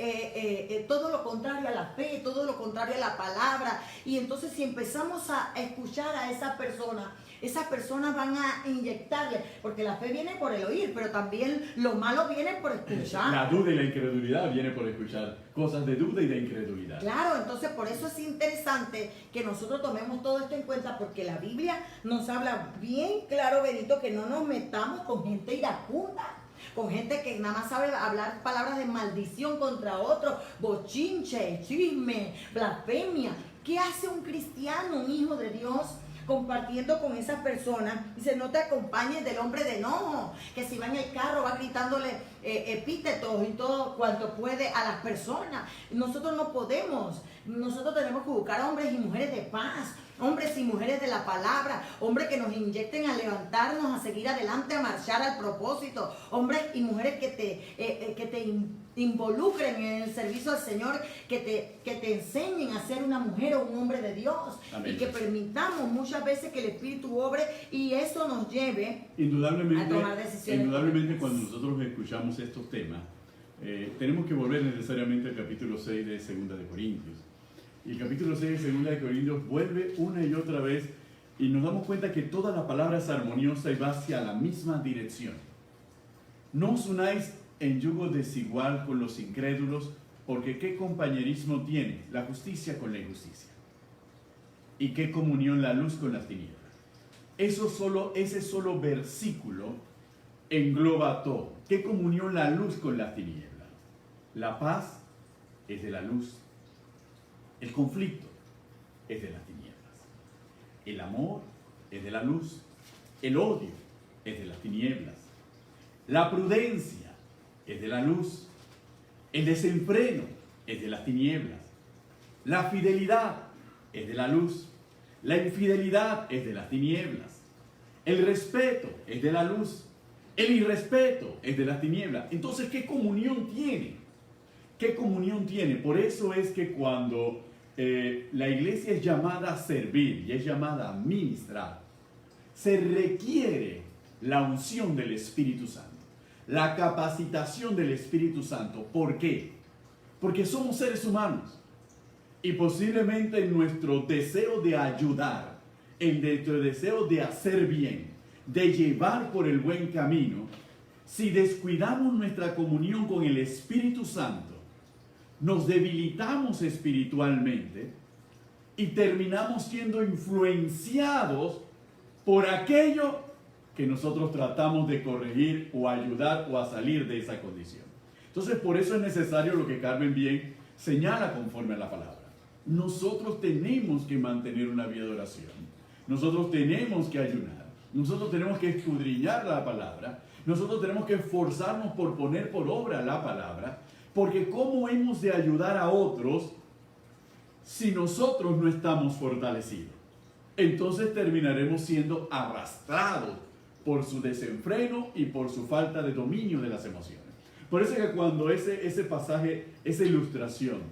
todo lo contrario a la fe, todo lo contrario a la palabra. Y entonces si empezamos a escuchar a esas personas van a inyectarle, porque la fe viene por el oír, pero también lo malo viene por escuchar. La duda y la incredulidad viene por escuchar cosas de duda y de incredulidad. Claro, entonces por eso es interesante que nosotros tomemos todo esto en cuenta, porque la Biblia nos habla bien claro, Benito, que no nos metamos con gente iracunda, con gente que nada más sabe hablar palabras de maldición contra otro, bochinche, chisme, blasfemia. ¿Qué hace un cristiano, un hijo de Dios, compartiendo con esas personas? Dice, no te acompañes del hombre de enojo, que si va en el carro va gritándole epítetos y todo cuanto puede a las personas. Nosotros no podemos. Nosotros tenemos que buscar hombres y mujeres de paz, hombres y mujeres de la palabra, hombres que nos inyecten a levantarnos, a seguir adelante, a marchar al propósito, hombres y mujeres que te involucren en el servicio al Señor, que te enseñen a ser una mujer o un hombre de Dios. Amén. Y que permitamos muchas veces que el Espíritu obre y eso nos lleve a tomar decisiones. Indudablemente cuando nosotros escuchamos estos temas, tenemos que volver necesariamente al capítulo 6 de 2 de Corintios. Y el capítulo 6 de 2 de Corintios vuelve una y otra vez y nos damos cuenta que toda la palabra es armoniosa y va hacia la misma dirección. No os unáis en yugo desigual con los incrédulos, porque ¿qué compañerismo tiene la justicia con la injusticia? ¿Y qué comunión la luz con las tinieblas? Ese solo versículo engloba todo. ¿Qué comunión la luz con las tinieblas? La paz es de la luz. El conflicto es de las tinieblas. El amor es de la luz. El odio es de las tinieblas. La prudencia es de la luz. El desenfreno es de las tinieblas. La fidelidad es de la luz. La infidelidad es de las tinieblas. El respeto es de la luz. El irrespeto es de las tinieblas. Entonces, ¿qué comunión tiene? ¿Qué comunión tiene? Por eso es que cuando la iglesia es llamada a servir y es llamada a ministrar, se requiere la unción del Espíritu Santo, la capacitación del Espíritu Santo. ¿Por qué? Porque somos seres humanos y posiblemente en nuestro deseo de ayudar, en nuestro deseo de hacer bien, de llevar por el buen camino, si descuidamos nuestra comunión con el Espíritu Santo, nos debilitamos espiritualmente y terminamos siendo influenciados por aquello que nosotros tratamos de corregir o ayudar o a salir de esa condición. Entonces, por eso es necesario lo que Carmen bien señala conforme a la palabra. Nosotros tenemos que mantener una vida de oración. Nosotros tenemos que ayunar. Nosotros tenemos que escudriñar la palabra. Nosotros tenemos que esforzarnos por poner por obra la palabra. Porque ¿cómo hemos de ayudar a otros si nosotros no estamos fortalecidos, entonces terminaremos siendo arrastrados por su desenfreno y por su falta de dominio de las emociones. Por eso es que cuando ese pasaje, esa ilustración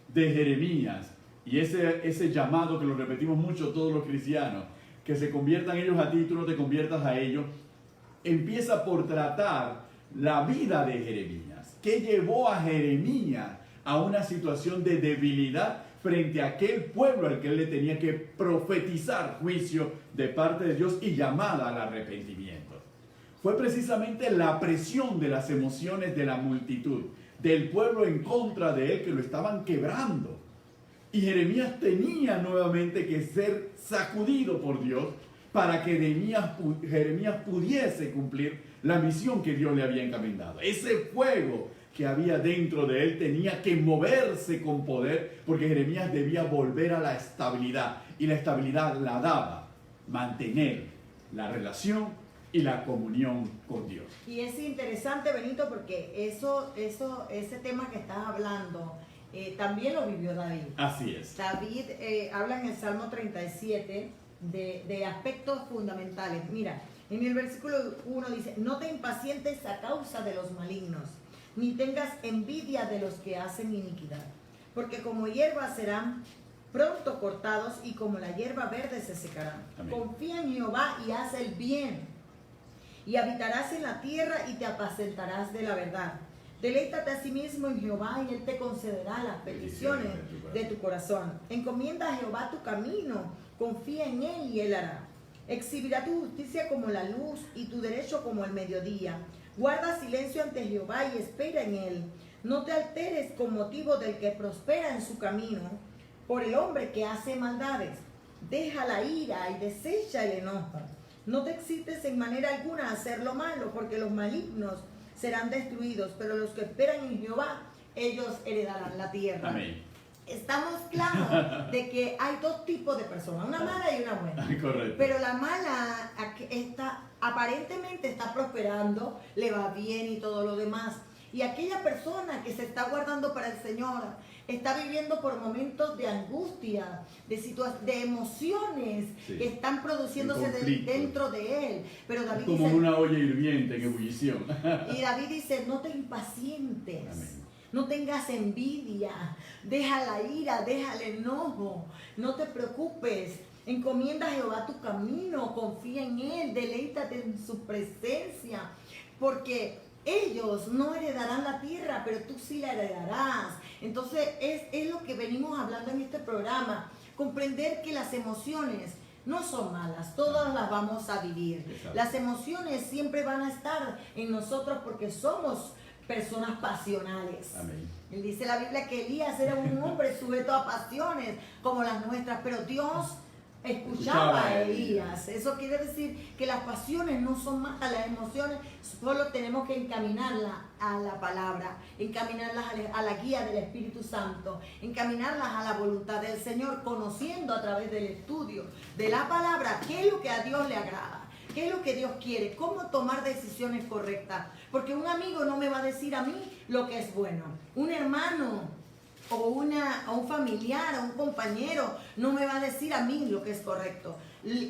de Jeremías y ese llamado que lo repetimos mucho todos los cristianos, que se conviertan ellos a ti y tú no te conviertas a ellos, empieza por tratar la vida de Jeremías. ¿Qué llevó a Jeremías a una situación de debilidad frente a aquel pueblo al que él le tenía que profetizar juicio de parte de Dios y llamada al arrepentimiento? Fue precisamente la presión de las emociones de la multitud, del pueblo en contra de él, que lo estaban quebrando. Y Jeremías tenía nuevamente que ser sacudido por Dios para que Jeremías pudiese cumplir la misión que Dios le había encomendado. Ese fuego que había dentro de él tenía que moverse con poder, porque Jeremías debía volver a la estabilidad, y la estabilidad la daba mantener la relación y la comunión con Dios. Y es interesante, Benito, porque ese tema que estás hablando también lo vivió David. Así es. David habla en el Salmo 37 de aspectos fundamentales. Mira, en el versículo 1 dice: no te impacientes a causa de los malignos, ni tengas envidia de los que hacen iniquidad, porque como hierba serán pronto cortados y como la hierba verde se secarán. Amén. Confía en Jehová y haz el bien, y habitarás en la tierra y te apacentarás de la verdad. Deleítate a sí mismo en Jehová y Él te concederá las peticiones de tu corazón. Encomienda a Jehová tu camino, confía en Él y Él hará. Exhibirá tu justicia como la luz y tu derecho como el mediodía. Guarda silencio ante Jehová y espera en Él. No te alteres con motivo del que prospera en su camino, por el hombre que hace maldades. Deja la ira y desecha el enojo. No te excites en manera alguna a hacer lo malo, porque los malignos serán destruidos, pero los que esperan en Jehová, ellos heredarán la tierra. Amén. Estamos claros de que hay dos tipos de personas, una mala y una buena. Correcto. Pero la mala aparentemente está prosperando, le va bien y todo lo demás. Y aquella persona que se está guardando para el Señor está viviendo por momentos de angustia, de emociones, sí, que están produciéndose dentro de él. Pero David como dice, una olla hirviente en ebullición. Y David dice: no te impacientes. Amén. No tengas envidia, deja la ira, deja el enojo, no te preocupes. Encomienda a Jehová tu camino, confía en Él, deleítate en su presencia, porque ellos no heredarán la tierra, pero tú sí la heredarás. Entonces es lo que venimos hablando en este programa, comprender que las emociones no son malas, todas las vamos a vivir. Exacto. Las emociones siempre van a estar en nosotros porque somos personas pasionales. Amén. Él dice la Biblia que Elías era un hombre sujeto a pasiones como las nuestras, pero Dios escuchaba a Elías. Eso quiere decir que las pasiones no son malas, las emociones solo tenemos que encaminarlas a la palabra, encaminarlas a la guía del Espíritu Santo, encaminarlas a la voluntad del Señor, conociendo a través del estudio de la palabra qué es lo que a Dios le agrada. ¿Qué es lo que Dios quiere? ¿Cómo tomar decisiones correctas? Porque un amigo no me va a decir a mí lo que es bueno. Un hermano o un familiar o un compañero no me va a decir a mí lo que es correcto.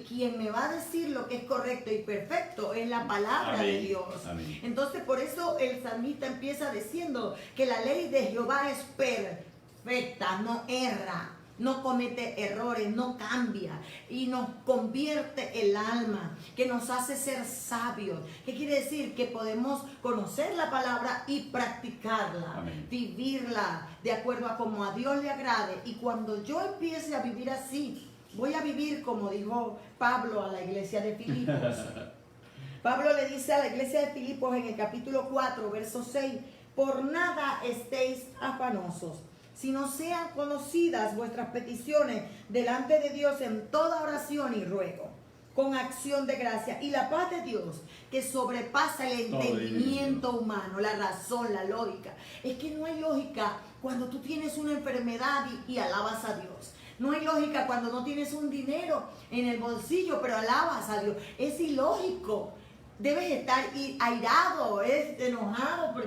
Quien me va a decir lo que es correcto y perfecto es la palabra Amén. De Dios. Amén. Entonces por eso el salmista empieza diciendo que la ley de Jehová es perfecta, no erra. No comete errores, no cambia y nos convierte el alma, que nos hace ser sabios. ¿Qué quiere decir? Que podemos conocer la palabra y practicarla, Amén. Vivirla de acuerdo a como a Dios le agrade. Y cuando yo empiece a vivir así, voy a vivir como dijo Pablo a la iglesia de Filipos. Pablo le dice a la iglesia de Filipos en el capítulo 4, verso 6, por nada estéis afanosos, sino sean conocidas vuestras peticiones delante de Dios en toda oración y ruego, con acción de gracia. Y la paz de Dios, que sobrepasa el entendimiento humano, la razón, la lógica. Es que no hay lógica cuando tú tienes una enfermedad y alabas a Dios. No hay lógica cuando no tienes un dinero en el bolsillo, pero alabas a Dios. Es ilógico. Debes estar airado, enojado,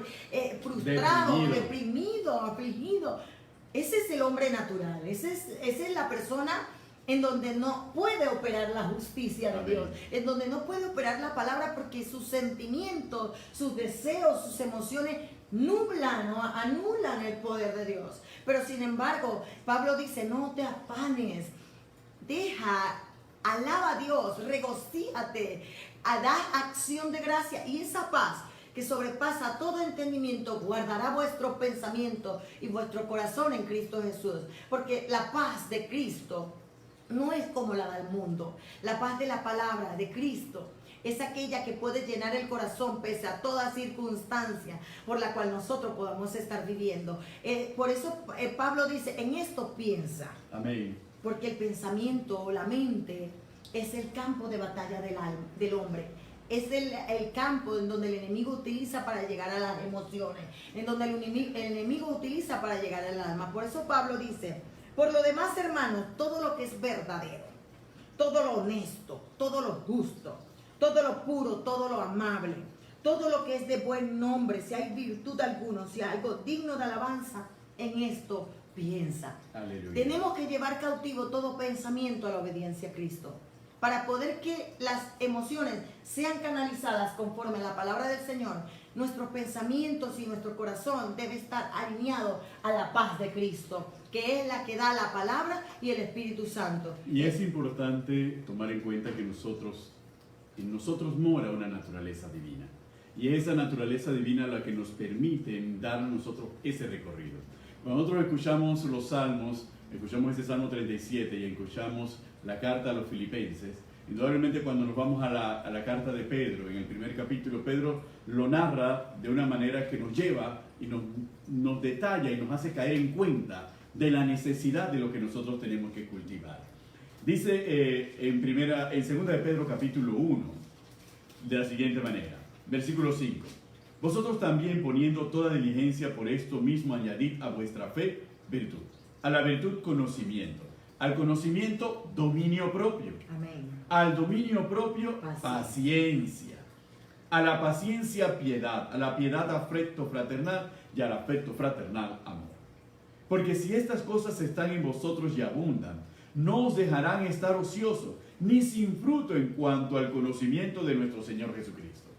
frustrado, deprimido, afligido. Ese es el hombre natural, esa es la persona en donde no puede operar la justicia de Dios, en donde no puede operar la palabra porque sus sentimientos, sus deseos, sus emociones nublan o anulan el poder de Dios. Pero sin embargo, Pablo dice, no te afanes, alaba a Dios, regocíjate, da acción de gracia, y esa paz que sobrepasa todo entendimiento guardará vuestros pensamientos y vuestro corazón en Cristo Jesús. Porque la paz de Cristo no es como la del mundo. La paz de la palabra de Cristo es aquella que puede llenar el corazón pese a toda circunstancia por la cual nosotros podamos estar viviendo. Por eso Pablo dice, en esto piensa. Amén. Porque el pensamiento o la mente es el campo de batalla del hombre. Es el campo en donde el enemigo utiliza para llegar a las emociones, en donde el enemigo utiliza para llegar al alma. Por eso Pablo dice, por lo demás, hermanos, todo lo que es verdadero, todo lo honesto, todo lo justo, todo lo puro, todo lo amable, todo lo que es de buen nombre, si hay virtud alguna, si hay algo digno de alabanza, en esto piensa. Aleluya. Tenemos que llevar cautivo todo pensamiento a la obediencia a Cristo, para poder que las emociones sean canalizadas conforme a la palabra del Señor. Nuestros pensamientos y nuestro corazón debe estar alineado a la paz de Cristo, que es la que da la palabra y el Espíritu Santo. Y es importante tomar en cuenta que en nosotros mora una naturaleza divina. Y esa naturaleza divina es la que nos permite dar a nosotros ese recorrido. Cuando nosotros escuchamos los salmos, escuchamos ese Salmo 37 y escuchamos la carta a los Filipenses, indudablemente cuando nos vamos a la carta de Pedro, en el primer capítulo, Pedro lo narra de una manera que nos lleva y nos detalla y nos hace caer en cuenta de la necesidad de lo que nosotros tenemos que cultivar. Dice en 2 de Pedro capítulo 1 de la siguiente manera, versículo 5: vosotros también, poniendo toda diligencia, por esto mismo añadid a vuestra fe virtud, a la virtud conocimiento, al conocimiento dominio propio, Amén. Al dominio propio paciencia, a la paciencia piedad, a la piedad afecto fraternal y al afecto fraternal amor. Porque si estas cosas están en vosotros y abundan, no os dejarán estar ociosos ni sin fruto en cuanto al conocimiento de nuestro Señor Jesucristo.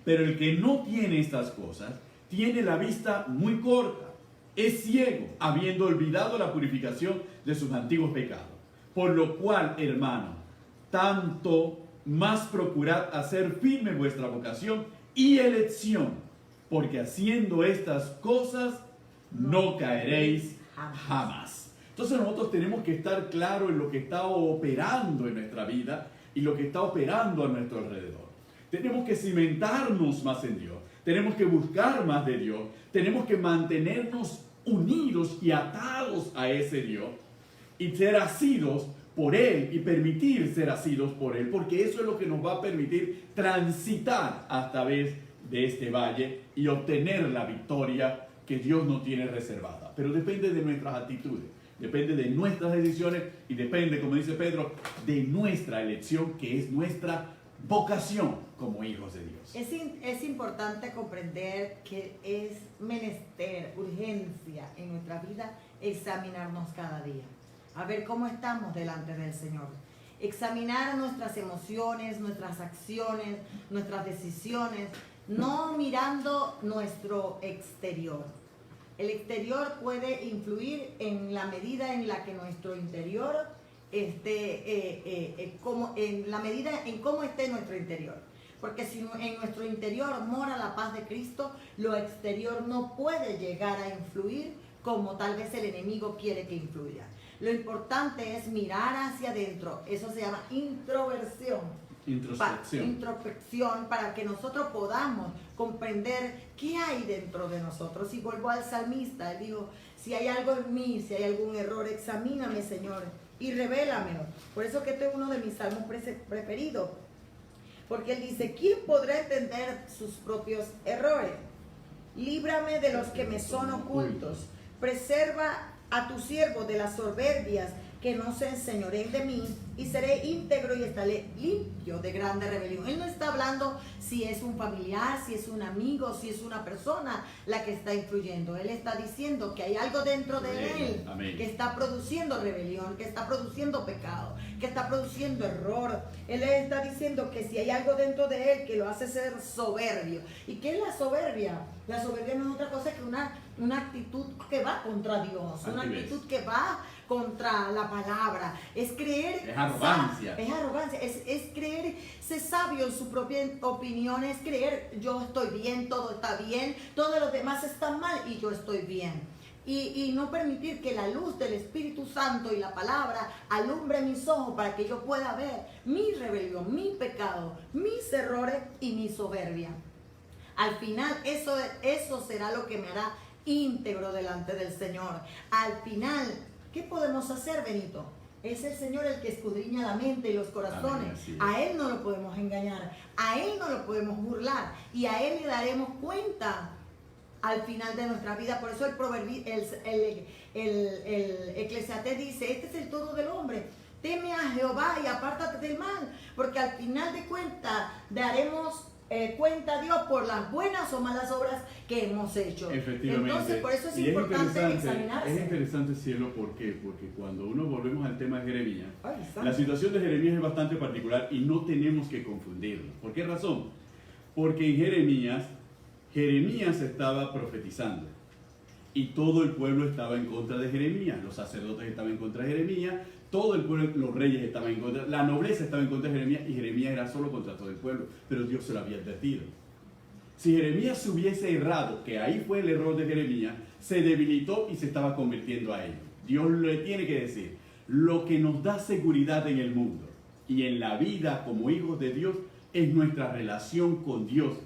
Pero el que no tiene estas cosas tiene la vista muy corta, es ciego, habiendo olvidado la purificación de sus antiguos pecados. Por lo cual, hermano, tanto más procurad hacer firme vuestra vocación y elección, porque haciendo estas cosas no caeréis jamás. Entonces nosotros tenemos que estar claros en lo que está operando en nuestra vida y lo que está operando a nuestro alrededor. Tenemos que cimentarnos más en Dios, tenemos que buscar más de Dios, tenemos que mantenernos unidos y atados a ese Dios y ser asidos por Él y permitir ser asidos por Él, porque eso es lo que nos va a permitir transitar a través de este valle y obtener la victoria que Dios nos tiene reservada. Pero depende de nuestras actitudes, depende de nuestras decisiones y depende, como dice Pedro, de nuestra elección, que es nuestra vocación como hijos de Dios. Es importante comprender que es menester, urgencia en nuestra vida examinarnos cada día, a ver cómo estamos delante del Señor. Examinar nuestras emociones, nuestras acciones, nuestras decisiones, no mirando nuestro exterior. El exterior puede influir en la medida en la que nuestro interior en la medida en cómo esté nuestro interior. Porque si en nuestro interior mora la paz de Cristo, lo exterior no puede llegar a influir como tal vez el enemigo quiere que influya. Lo importante es mirar hacia adentro. Eso se llama introversión. Introspección, para que nosotros podamos comprender qué hay dentro de nosotros. Y vuelvo al salmista, él dijo, si hay algo en mí, si hay algún error, examíname, Señor, y revélamelo. Por eso que este es uno de mis salmos preferidos, porque él dice, ¿quién podrá entender sus propios errores? Líbrame de los que me son ocultos, preserva a tu siervo de las soberbias que no se enseñoreen de mí, y seré íntegro y estaré limpio de grande rebelión. Él no está hablando si es un familiar, si es un amigo, si es una persona la que está influyendo. Él está diciendo que hay algo dentro de él que está produciendo rebelión, que está produciendo pecado, que está produciendo error. Él está diciendo que si hay algo dentro de él que lo hace ser soberbio. ¿Y qué es la soberbia? La soberbia no es otra cosa que una actitud que va contra Dios, una actitud que va contra la palabra. Es creer, es arrogancia, es creerse sabio en su propia opinión, es creer yo estoy bien, todo está bien, todos los demás están mal y yo estoy bien. Y no permitir que la luz del Espíritu Santo y la palabra alumbre mis ojos para que yo pueda ver mi rebelión, mi pecado, mis errores y mi soberbia. Al final eso será lo que me hará íntegro delante del Señor. Al final, ¿qué podemos hacer, Benito? Es el Señor el que escudriña la mente y los corazones. A Él no lo podemos engañar, a Él no lo podemos burlar y a Él le daremos cuenta al final de nuestra vida. Por eso el Eclesiastés dice, este es el todo del hombre, teme a Jehová y apártate del mal, porque al final de cuentas daremos cuenta a Dios por las buenas o malas obras que hemos hecho. Efectivamente. Entonces, por eso es importante examinarse. Es interesante, cielo, ¿por qué? Porque cuando uno volvemos al tema de Jeremías, la situación de Jeremías es bastante particular y no tenemos que confundirlo. ¿Por qué razón? Porque en Jeremías estaba profetizando y todo el pueblo estaba en contra de Jeremías. Los sacerdotes estaban en contra de Jeremías, todo el pueblo, los reyes estaban en contra, la nobleza estaba en contra de Jeremías y Jeremías era solo contra todo el pueblo, pero Dios se lo había advertido. Si Jeremías se hubiese errado, que ahí fue el error de Jeremías, se debilitó y se estaba convirtiendo a ellos. Dios le tiene que decir, lo que nos da seguridad en el mundo y en la vida como hijos de Dios es nuestra relación con Dios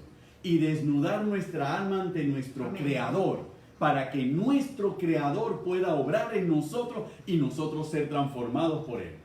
y desnudar nuestra alma ante nuestro Creador, para que nuestro Creador pueda obrar en nosotros y nosotros ser transformados por Él.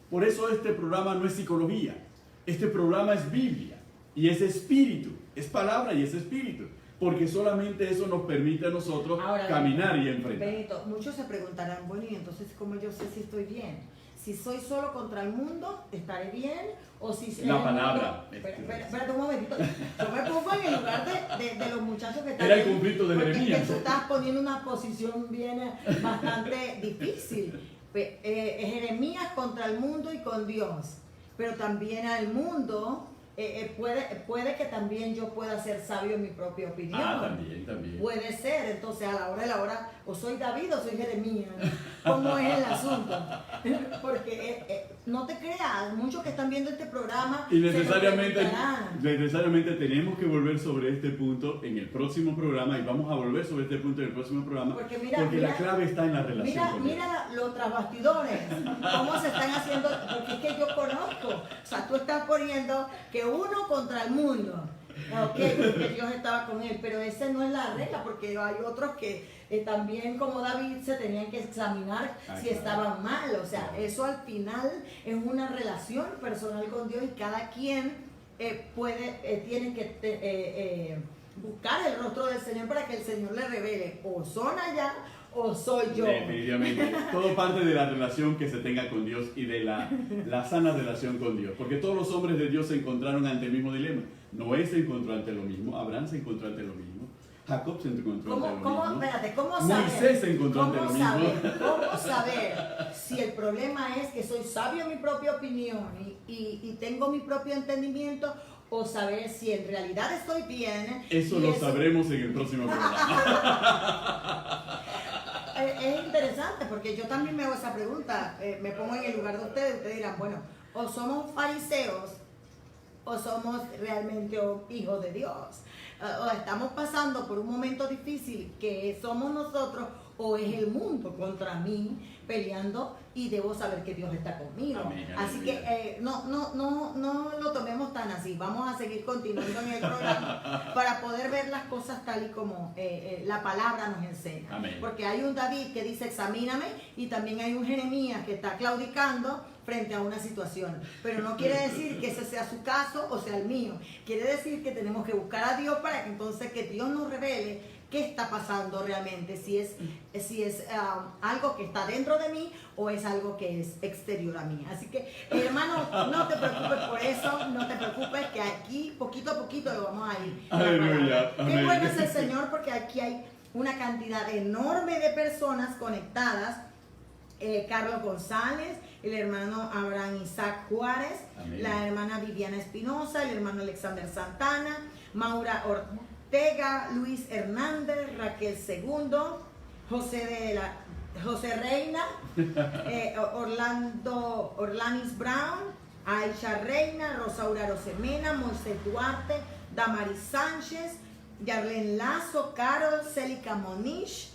Por eso este programa no es psicología, este programa es Biblia y es espíritu, es palabra y es espíritu, porque solamente eso nos permite a nosotros caminar y enfrentar. Benito, muchos se preguntarán, bueno, y entonces ¿cómo yo sé si estoy bien? Si soy solo contra el mundo, ¿estaré bien? O si la palabra. Espérate un momentito. Yo me pongo en el lugar de los muchachos que están. Era el conflicto de Jeremías. Tú estás poniendo una posición bien bastante difícil. Jeremías contra el mundo y con Dios. Pero también al mundo puede que también yo pueda ser sabio en mi propia opinión. También. Puede ser, entonces a la hora de la hora, o soy David o soy Jeremías. ¿Cómo es el asunto? Porque no te creas, muchos que están viendo este programa y necesariamente tenemos que volver sobre este punto en el próximo programa y vamos a volver sobre este punto en el próximo programa porque la clave está en la relación. Mira los trasbastidores, cómo se están haciendo, porque es que yo conozco, o sea, tú estás poniendo que uno contra el mundo. Porque Dios estaba con él, pero esa no es la regla, porque hay otros que también como David se tenían que examinar si estaban mal. O sea, eso al final es una relación personal con Dios y cada quien tiene que buscar el rostro del Señor para que el Señor le revele o son allá o soy yo. Definitivamente. Todo parte de la relación que se tenga con Dios y de la sana relación con Dios. Porque todos los hombres de Dios se encontraron ante el mismo dilema. Noé se encontró ante lo mismo, Abraham se encontró ante lo mismo, Jacob se encontró ante lo mismo. ¿Cómo saber? Moisés se encontró ante lo mismo. ¿Cómo saber si el problema es que soy sabio en mi propia opinión y tengo mi propio entendimiento? O saber si en realidad estoy bien. Eso lo sabremos en el próximo programa. Es interesante porque yo también me hago esa pregunta. Me pongo en el lugar de ustedes dirán, bueno, o somos fariseos o somos realmente hijos de Dios. O estamos pasando por un momento difícil que somos nosotros o es el mundo contra mí peleando y debo saber que Dios está conmigo. Amén, así que no lo tomemos tan así. Vamos a seguir continuando en el programa para poder ver las cosas tal y como la palabra nos enseña. Amén. Porque hay un David que dice examíname y también hay un Jeremías que está claudicando frente a una situación. Pero no quiere decir que ese sea su caso o sea el mío. Quiere decir que tenemos que buscar a Dios para que entonces que Dios nos revele qué está pasando realmente, si es algo que está dentro de mí o es algo que es exterior a mí. Así que, hermano, no te preocupes por eso, no te preocupes que aquí poquito a poquito lo vamos a ir. Aleluya. Qué bueno es el Señor, porque aquí hay una cantidad enorme de personas conectadas. Carlos González, el hermano Abraham Isaac Juárez, amén, la hermana Viviana Espinosa, el hermano Alexander Santana, Maura Ortega, Luis Hernández, Raquel Segundo, José Reina, Orlanis Brown, Aisha Reina, Rosaura Rosemena, Moisés Duarte, Damaris Sánchez, Yarlen Lazo, Carol, Célica Monish,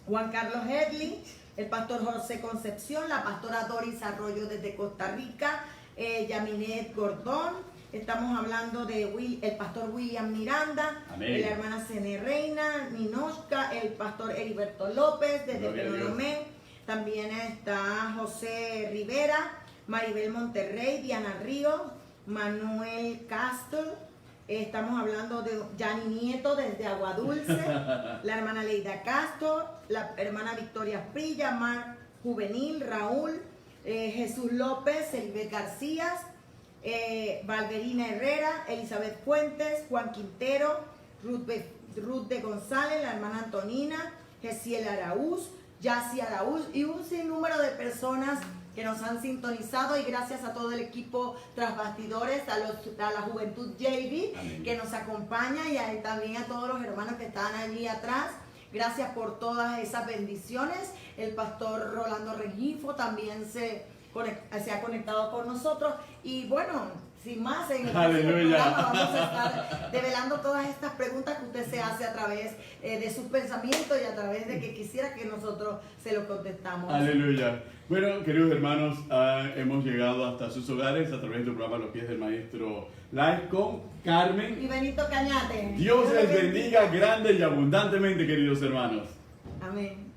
Juan Carlos Hedley, el pastor José Concepción, la pastora Doris Arroyo desde Costa Rica, Yaminet Gordón, estamos hablando de el pastor William Miranda, amén, la hermana Cene Reina, Ninochka, el pastor Heriberto López desde Penonomé, también está José Rivera, Maribel Monterrey, Diana Ríos, Manuel Castro. Estamos hablando de Yani Nieto desde Aguadulce, la hermana Leida Castro, la hermana Victoria Prilla, Mar Juvenil, Raúl, Jesús López, Elibet García, Valverina Herrera, Elizabeth Fuentes, Juan Quintero, Ruth de González, la hermana Antonina, Gesiel Araúz, Yassi Araúz y un sinnúmero de personas que nos han sintonizado, y gracias a todo el equipo tras bastidores, a la Juventud JV, amén, que nos acompaña, y también a todos los hermanos que están allí atrás. Gracias por todas esas bendiciones. El pastor Rolando Rengifo también se ha conectado con nosotros. Y bueno, sin más, en el programa vamos a estar develando todas estas preguntas que usted se hace a través de sus pensamientos y a través de que quisiera que nosotros se lo contestamos. Aleluya. Bueno, queridos hermanos, hemos llegado hasta sus hogares a través del programa Los Pies del Maestro Live con Carmen y Benito Cañate. Dios les bendiga grande y abundantemente, queridos hermanos. Amén.